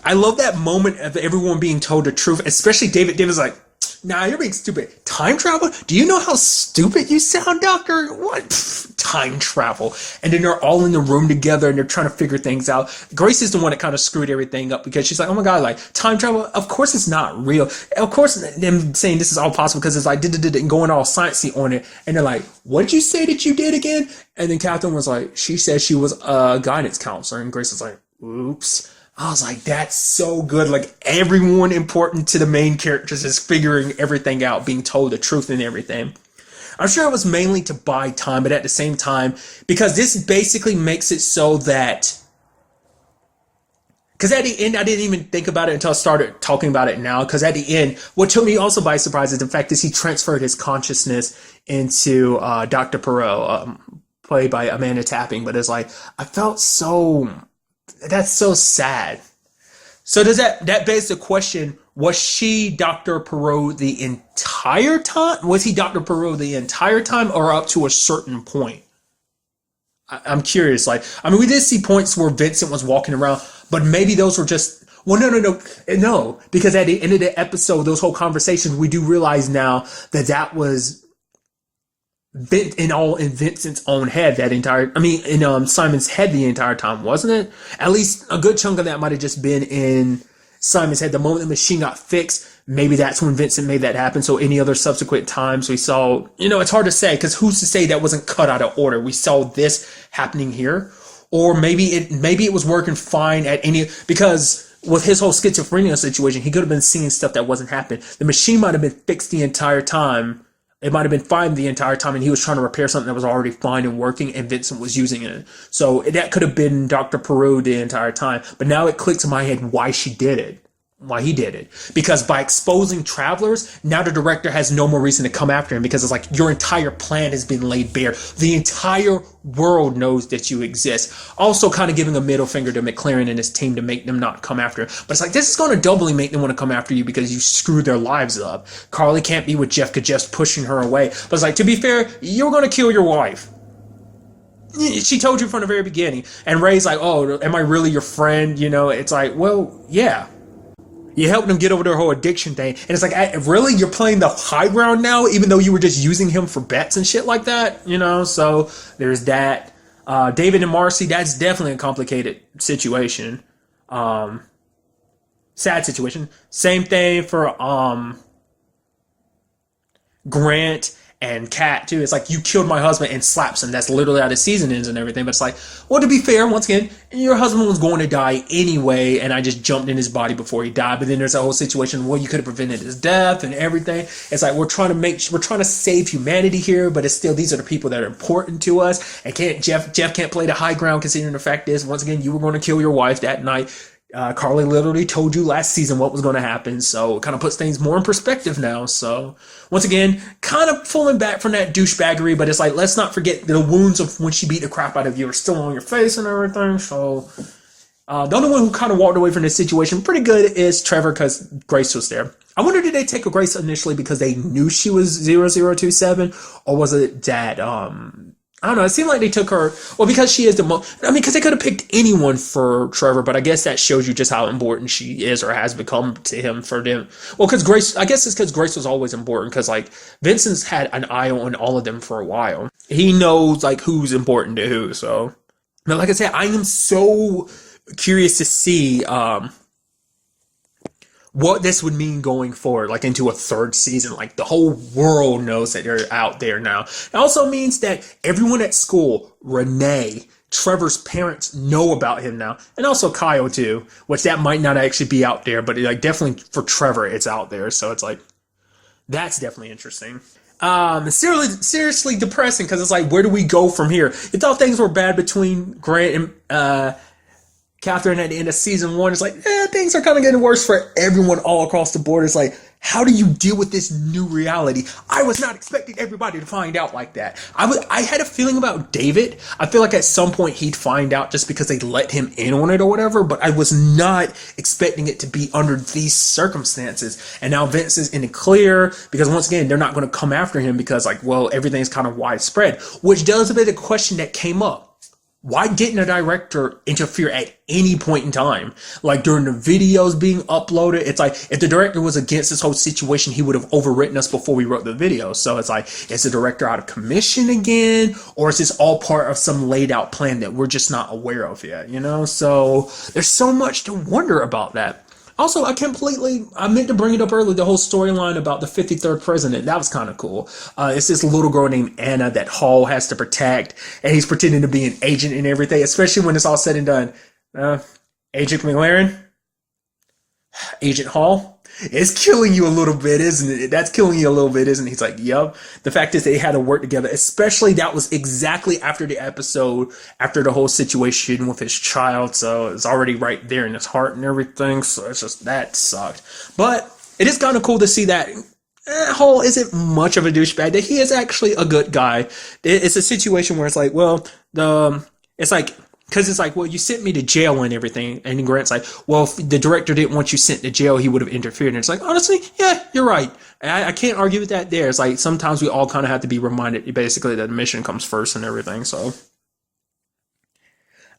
I love that moment of everyone being told the truth, especially David. David's like, nah, you're being stupid. Time travel? Do you know how stupid you sound, Doctor? What? Pfft, time travel. And then they're all in the room together and they're trying to figure things out. Grace is the one that kind of screwed everything up because she's like, oh my God, like time travel? Of course it's not real. Of course them saying this is all possible because it's like, and going all sciencey on it. And they're like, what did you say that you did again? And then Catherine was like, she said she was a guidance counselor. And Grace was like, oops. I was like, that's so good. Like everyone important to the main characters is figuring everything out, being told the truth and everything. I'm sure it was mainly to buy time, but at the same time, because this basically makes it so that, because at the end, I didn't even think about it until I started talking about it now. Because at the end, what took me also by surprise is the fact that he transferred his consciousness into Dr. Perot, played by Amanda Tapping. But it's like, I felt that's so sad. So does that begs the question, was she Dr. Perot the entire time? Was he Dr. Perot the entire time or up to a certain point? I'm curious. Like, I mean, we did see points where Vincent was walking around, but maybe those were just, well, no, because at the end of the episode, those whole conversations, we do realize now that was in Vincent's own head in Simon's head the entire time, wasn't it? At least a good chunk of that might have just been in Simon's head. The moment the machine got fixed, maybe that's when Vincent made that happen. So any other subsequent times we saw, it's hard to say because who's to say that wasn't cut out of order? We saw this happening here, or maybe it was working fine because with his whole schizophrenia situation, he could have been seeing stuff that wasn't happening. The machine might have been fixed the entire time. it might have been fine the entire time, and he was trying to repair something that was already fine and working, and Vincent was using it. So that could have been Dr. Peru the entire time. But now it clicks in my head why she did it. Why he did it. Because by exposing travelers, now the director has no more reason to come after him, because it's like your entire plan has been laid bare. The entire world knows that you exist. Also kind of giving a middle finger to McLaren and his team to make them not come after him. But it's like, this is going to doubly make them want to come after you because you screwed their lives up. Carly can't be with Jeff because Jeff's pushing her away. But it's like, to be fair, you're going to kill your wife. She told you from the very beginning. And Ray's like, oh, am I really your friend? You know, it's like, well, yeah. You helped them get over their whole addiction thing. And it's like, really? You're playing the high ground now, even though you were just using him for bets and shit like that? You know, so there's that. David and Marcy, that's definitely a complicated situation. Sad situation. Same thing for Grant and Kat too. It's like, you killed my husband, and slaps him. That's literally how the season ends and everything. But it's like, well, to be fair, once again, your husband was going to die anyway, and I just jumped in his body before he died. But then there's a whole situation where you could have prevented his death and everything. It's like, we're trying to save humanity here, but it's still, these are the people that are important to us. And Jeff can't play the high ground, considering the fact is, once again, you were going to kill your wife that night. Carly literally told you last season what was going to happen, so it kind of puts things more in perspective now. So once again, kind of pulling back from that douchebaggery, but it's like, let's not forget the wounds of when she beat the crap out of you are still on your face and everything. So the only one who kind of walked away from this situation pretty good is Trevor, because Grace was there. I wonder, did they take a Grace initially because they knew she was 0027, or was it that I don't know. It seemed like they took her, well, because she is the most, I mean, because they could have picked anyone for Trevor, but I guess that shows you just how important she is or has become to him for them. Well, because Grace, I guess it's because Grace was always important, because like Vincent's had an eye on all of them for a while. He knows like who's important to who. So, but like I said, I am so curious to see what this would mean going forward, like into a third season. Like the whole world knows that they're out there now. It also means that everyone at school, Renee, Trevor's parents, know about him now, and also Kyle too, which that might not actually be out there, but like definitely for Trevor, it's out there. So it's like, that's definitely interesting. Seriously depressing, because it's like, where do we go from here? You thought things were bad between Grant and Catherine at the end of season 1. It's like, things are kind of getting worse for everyone all across the board. It's like, how do you deal with this new reality? I was not expecting everybody to find out like that. I had a feeling about David. I feel like at some point he'd find out just because they let him in on it or whatever, but I was not expecting it to be under these circumstances. And now Vince is in the clear, because once again, they're not going to come after him because like, well, everything's kind of widespread, which does a bit of a question that came up. Why didn't a director interfere at any point in time? Like during the videos being uploaded, it's like, if the director was against this whole situation, he would have overwritten us before we wrote the video. So it's like, is the director out of commission again? Or is this all part of some laid out plan that we're just not aware of yet? You know, so there's so much to wonder about that. Also, I meant to bring it up earlier, the whole storyline about the 53rd president. That was kind of cool. It's this little girl named Anna that Hall has to protect, and he's pretending to be an agent and everything, especially when it's all said and done. Agent McLaren? Agent Hall? It's killing you a little bit, isn't it? That's killing you a little bit, isn't it? He's like, yup. The fact is they had to work together, especially that was exactly after the episode, after the whole situation with his child. So it's already right there in his heart and everything. So it's just, that sucked. But it is kind of cool to see that Hall isn't much of a douchebag, that he is actually a good guy. It's a situation where it's like, well, it's like, because it's like, well, you sent me to jail and everything. And then Grant's like, well, if the director didn't want you sent to jail, he would have interfered. And it's like, honestly, yeah, you're right. I can't argue with that there. It's like, sometimes we all kind of have to be reminded, basically, that the mission comes first and everything. So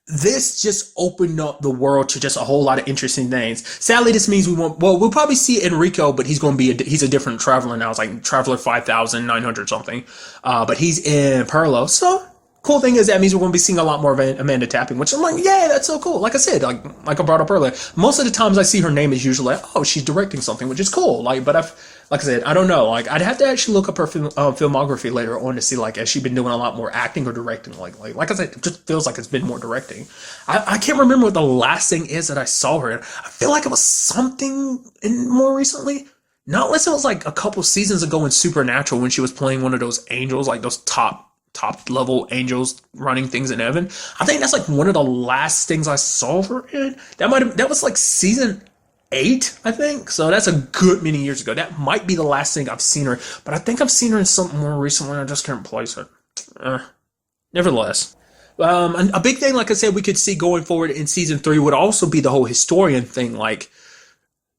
this just opened up the world to just a whole lot of interesting things. Sadly, this means we'll probably see Enrico, but he's going to be, he's a different traveler now. It's like Traveler 5,900 something. But he's in Perlo. So cool thing is that means we're going to be seeing a lot more of Amanda Tapping, which I'm like, yeah, that's so cool. Like I said, like I brought up earlier, most of the times I see her name is usually like, oh, she's directing something, which is cool. Like, but like I said, I don't know. Like, I'd have to actually look up her filmography later on to see, like, has she been doing a lot more acting or directing? Like I said, it just feels like it's been more directing. I can't remember what the last thing is that I saw her in. I feel like it was something more recently. not unless it was like a couple seasons ago in Supernatural when she was playing one of those angels, like those top level angels running things in heaven. I think that's like one of the last things I saw her in. That was like season 8, I think. So that's a good many years ago. That might be the last thing I've seen her, but I think I've seen her in something more recently. I just can't place it. Nevertheless. And a big thing, like I said, we could see going forward in season 3 would also be the whole historian thing. Like,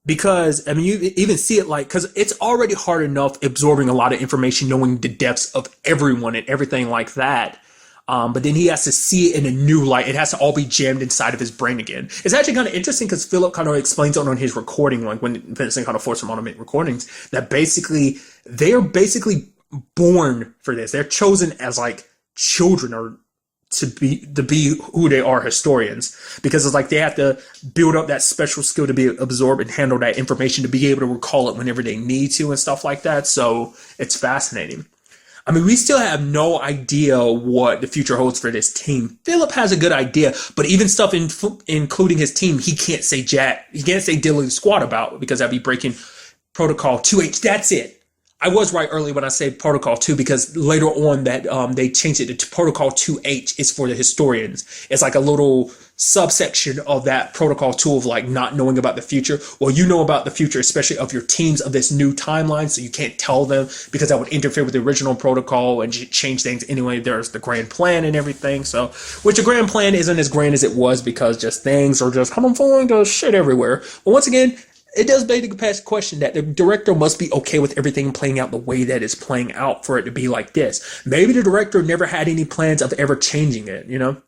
because, I mean, you even see it like, because it's already hard enough absorbing a lot of information, knowing the depths of everyone and everything like that. But then he has to see it in a new light. It has to all be jammed inside of his brain again. It's actually kind of interesting because Philip kind of explains it on his recording, like when Vincent kind of forced him on to make recordings, that basically they're basically born for this. They're chosen as like children or to be who they are, historians, because it's like they have to build up that special skill to be absorb and handle that information to be able to recall it whenever they need to and stuff like that. So it's fascinating. I mean, we still have no idea what the future holds for this team. Philip has a good idea, but even stuff including his team, he can't say Jack, he can't say Dilly Squad about, because that'd be breaking Protocol 2H. That's it. I was right earlier when I said Protocol 2, because later on that they changed it to Protocol 2H is for the historians. It's like a little subsection of that Protocol 2 of like not knowing about the future. Well, you know about the future, especially of your teams of this new timeline, so you can't tell them because that would interfere with the original protocol and change things anyway. There's the grand plan and everything. So, which the grand plan isn't as grand as it was because just things are just kind of falling to shit everywhere. But once again, it does beg the question that the director must be okay with everything playing out the way that it's playing out for it to be like this. Maybe the director never had any plans of ever changing it, you know?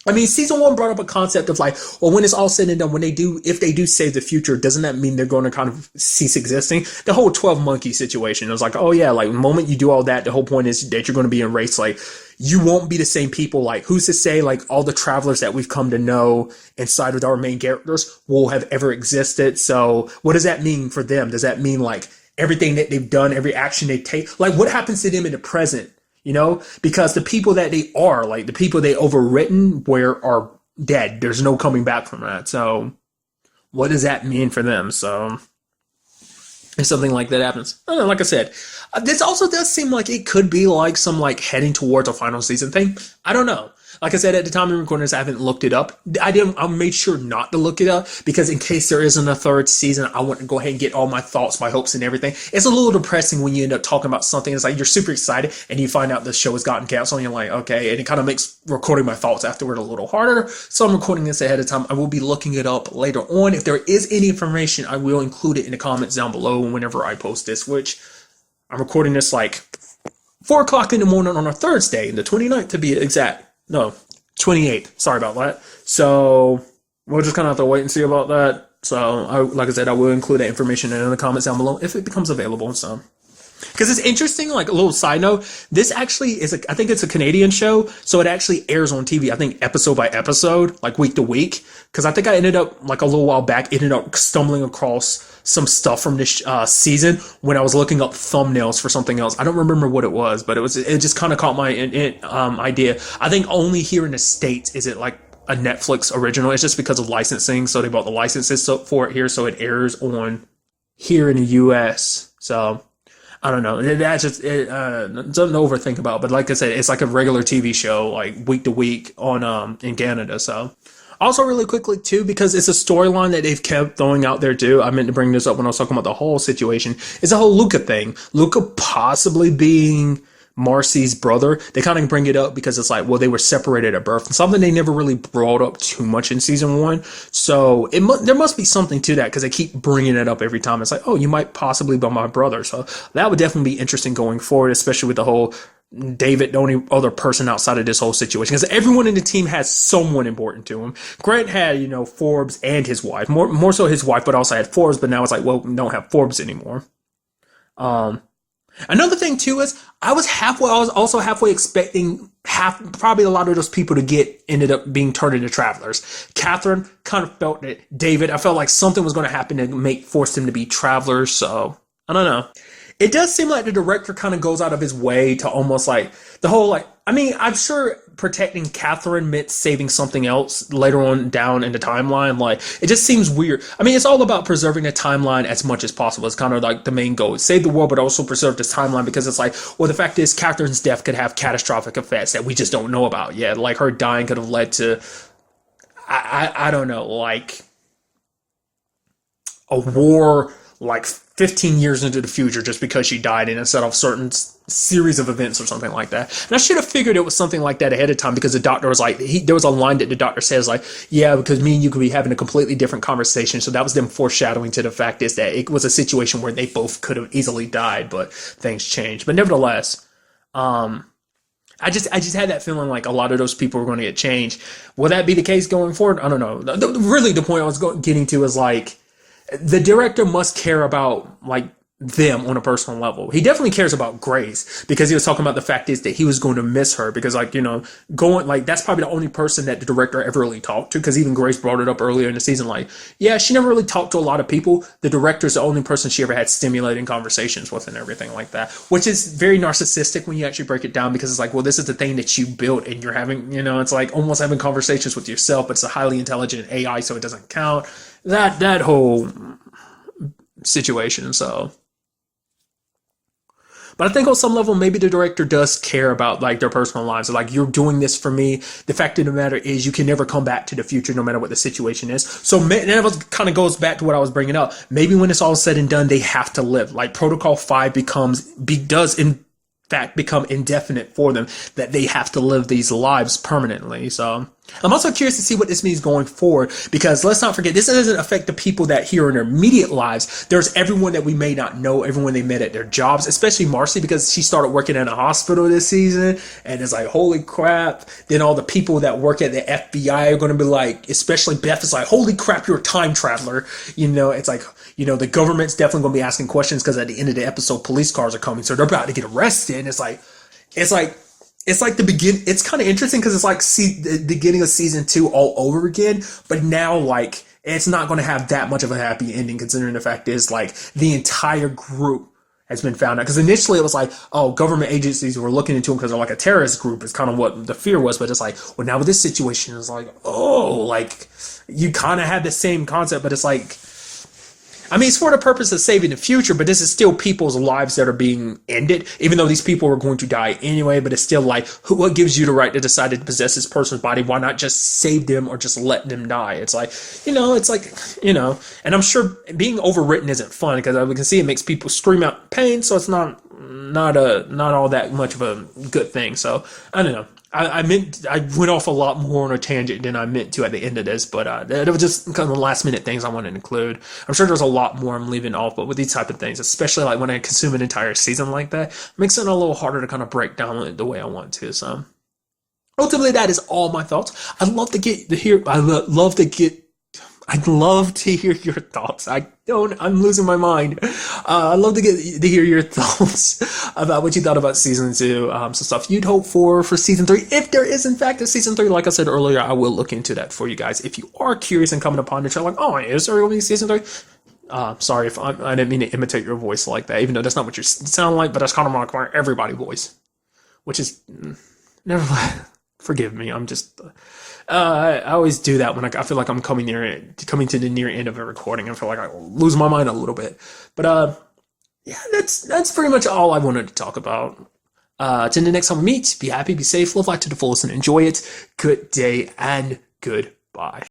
I mean, season 1 brought up a concept of like, well, when it's all said and done, if they do save the future, doesn't that mean they're going to kind of cease existing? The whole 12 monkey situation, it was like, oh yeah, like the moment you do all that, the whole point is that you're going to be erased. Like, you won't be the same people. Like, who's to say like all the travelers that we've come to know inside of our main characters will have ever existed? So what does that mean for them? Does that mean like everything that they've done, every action they take, like what happens to them in the present? You know, because the people that they are, like the people they overwritten are dead. There's no coming back from that. So what does that mean for them? So if something like that happens, I don't know, like I said, this also does seem like it could be like some like heading towards a final season thing. I don't know. Like I said, at the time of recording this, I haven't looked it up. I made sure not to look it up because in case there isn't a third season, I want to go ahead and get all my thoughts, my hopes and everything. It's a little depressing when you end up talking about something. It's like you're super excited and you find out the show has gotten canceled and you're like, okay. And it kind of makes recording my thoughts afterward a little harder. So I'm recording this ahead of time. I will be looking it up later on. If there is any information, I will include it in the comments down below whenever I post this, which I'm recording this like 4 o'clock in the morning on a Thursday, the 29th to be exact. No, 28th. Sorry about that. So we'll just kind of have to wait and see about that. So, like I said, I will include that information in the comments down below if it becomes available. So, because it's interesting, like a little side note, this actually is I think it's a Canadian show, so it actually airs on TV, I think episode by episode, like week to week. Because I think I ended up, like a little while back, ended up stumbling across some stuff from this season when I was looking up thumbnails for something else. I don't remember what it was, but it just kind of caught my idea. I think only here in the States is it like a Netflix original. It's just because of licensing, so they bought the licenses for it here, so it airs on here in the US. So I don't know. That's just something to overthink about. But like I said, it's like a regular TV show, like week to week on in Canada. So also really quickly too, because it's a storyline that they've kept throwing out there too. I meant to bring this up when I was talking about the whole situation. It's a whole Luca thing. Luca possibly being Marcy's brother. They kind of bring it up because it's like, well, they were separated at birth, something they never really brought up too much in season 1. So there must be something to that because they keep bringing it up every time. It's like, oh, you might possibly be my brother. So that would definitely be interesting going forward, especially with the whole David, the only other person outside of this whole situation, because everyone in the team has someone important to him. Grant had, Forbes and his wife, more so his wife, but also had Forbes. But now it's like, well, we don't have Forbes anymore. Another thing too is I was also halfway expecting probably a lot of those people to ended up being turned into travelers. Catherine kind of felt it. David, I felt like something was going to happen to force them to be travelers. So I don't know. It does seem like the director kind of goes out of his way to almost like the whole like I mean, I'm sure protecting Catherine meant saving something else later on down in the timeline. Like, it just seems weird. I mean, it's all about preserving the timeline as much as possible. It's kind of like the main goal. Save the world, but also preserve this timeline because it's like, well, the fact is, Catherine's death could have catastrophic effects that we just don't know about yet. Like, her dying could have led to, I don't know, like a war like 15 years into the future just because she died and it set off certain series of events or something like that. And I should have figured it was something like that ahead of time because the doctor was like, there was a line that the doctor says like, yeah, because me and you could be having a completely different conversation. So that was them foreshadowing to the fact is that it was a situation where they both could have easily died, but things changed. But nevertheless, I just had that feeling like a lot of those people were going to get changed. Will that be the case going forward? I don't know. Really, the point I was getting to is like, the director must care about like them on a personal level. He definitely cares about Grace because he was talking about the fact is that he was going to miss her because like, you know, going like that's probably the only person that the director ever really talked to because even Grace brought it up earlier in the season like, yeah, she never really talked to a lot of people. The director's the only person she ever had stimulating conversations with and everything like that, which is very narcissistic when you actually break it down because it's like, well, this is the thing that you built and you're having, you know, it's like almost having conversations with yourself, but it's a highly intelligent AI, so it doesn't count. That whole situation. So, but I think on some level, maybe the director does care about like their personal lives. Like, you're doing this for me. The fact of the matter is, you can never come back to the future, no matter what the situation is. So that kind of goes back to what I was bringing up. Maybe when it's all said and done, they have to live. Like Protocol 5 does in fact become indefinite for them, that they have to live these lives permanently. So I'm also curious to see what this means going forward, because let's not forget, this doesn't affect the people that here in their immediate lives. There's everyone that we may not know, everyone they met at their jobs, especially Marcy, because she started working in a hospital this season, and it's like, holy crap. Then all the people that work at the FBI are going to be like, especially Beth is like, holy crap, you're a time traveler. You know, it's like, you know, the government's definitely going to be asking questions because at the end of the episode, police cars are coming, so they're about to get arrested. And it's like it's kind of interesting because it's like the beginning of season 2 all over again, but now like it's not going to have that much of a happy ending considering the fact is like the entire group has been found out. Because initially it was like, oh, government agencies were looking into them because they're like a terrorist group is kind of what the fear was. But it's like, well, now with this situation, it's like, oh, like you kind of had the same concept, but it's like, I mean, it's for the purpose of saving the future, but this is still people's lives that are being ended, even though these people are going to die anyway. But it's still like, what gives you the right to decide to possess this person's body? Why not just save them or just let them die? It's like, and I'm sure being overwritten isn't fun because we can see it makes people scream out pain. So it's not all that much of a good thing. So I don't know. I went off a lot more on a tangent than I meant to at the end of this, but it was just kind of the last minute things I wanted to include. I'm sure there's a lot more I'm leaving off, but with these type of things, especially like when I consume an entire season like that, it makes it a little harder to kind of break down the way I want to. So ultimately, that is all my thoughts. I'd love to hear your thoughts. I'm losing my mind. I'd love to hear your thoughts about what you thought about season 2. Some stuff you'd hope for season 3. If there is in fact a season 3, like I said earlier, I will look into that for you guys. If you are curious and coming upon it, you're like, oh, is there going to be season 3? Sorry if I didn't mean to imitate your voice like that, even though that's not what you sound like, but that's kind of like my everybody voice, which is never. Forgive me. I'm just. I always do that when I feel like I'm coming to the near end of a recording. I feel like I lose my mind a little bit. But yeah, that's pretty much all I wanted to talk about. Till the next time we meet, be happy, be safe, live life to the fullest, and enjoy it. Good day and goodbye.